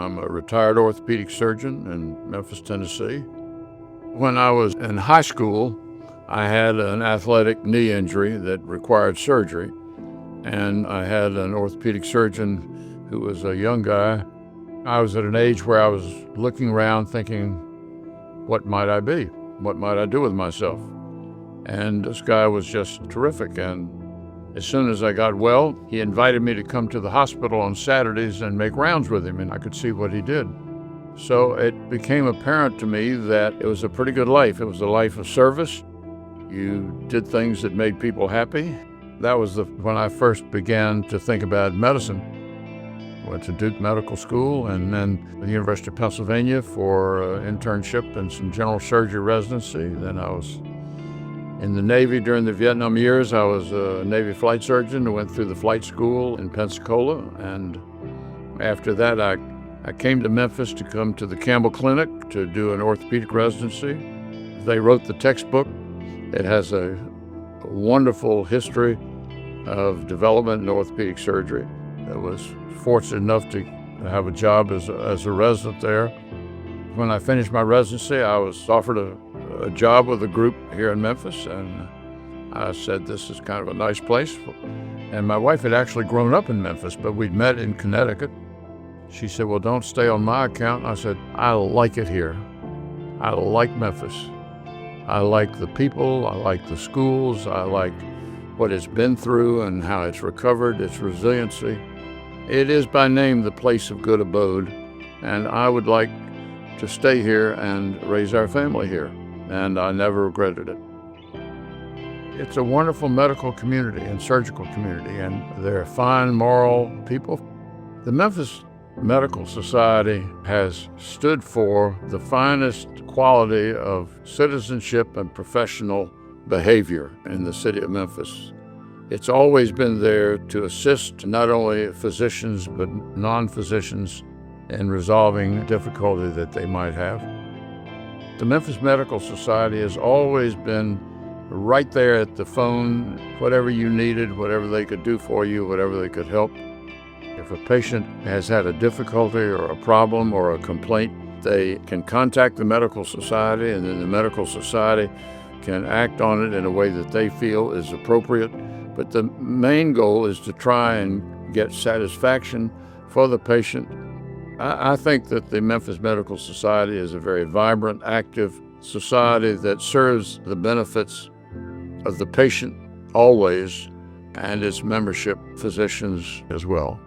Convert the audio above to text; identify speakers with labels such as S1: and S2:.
S1: I'm a retired orthopedic surgeon in Memphis, Tennessee. When I was in high school, I had an athletic knee injury that required surgery, and I had an orthopedic surgeon who was a young guy. I was at an age where I was looking around thinking, what might I be? What might I do with myself? And this guy was just terrific, and as soon as I got well, he invited me to come to the hospital on Saturdays and make rounds with him, and I could see what he did. So it became apparent to me that it was a pretty good life. It was a life of service. You did things that made people happy. That was when I first began to think about medicine. Went to Duke Medical School and then the University of Pennsylvania for internship and some general surgery residency. Then I was in the Navy during the Vietnam years. I was a Navy flight surgeon and went through the flight school in Pensacola. And after that, I came to Memphis to come to the Campbell Clinic to do an orthopedic residency. They wrote the textbook. It has a wonderful history of development in orthopedic surgery. I was fortunate enough to have a job as a resident there. When I finished my residency, I was offered a job with a group here in Memphis, and I said, this is kind of a nice place. And my wife had actually grown up in Memphis, but we'd met in Connecticut. She said, well, don't stay on my account. I said, I like it here. I like Memphis. I like the people, I like the schools, I like what it's been through and how it's recovered, its resiliency. It is by name the place of good abode, and I would like to stay here and raise our family here, and I never regretted it. It's a wonderful medical community and surgical community, and they're fine, moral people. The Memphis Medical Society has stood for the finest quality of citizenship and professional behavior in the city of Memphis. It's always been there to assist not only physicians but non-physicians in resolving difficulty that they might have. The Memphis Medical Society has always been right there at the phone, whatever you needed, whatever they could do for you, whatever they could help. If a patient has had a difficulty or a problem or a complaint, they can contact the Medical Society, and then the Medical Society can act on it in a way that they feel is appropriate. But the main goal is to try and get satisfaction for the patient. I think that the Memphis Medical Society is a very vibrant, active society that serves the benefits of the patient always, and its membership physicians as well.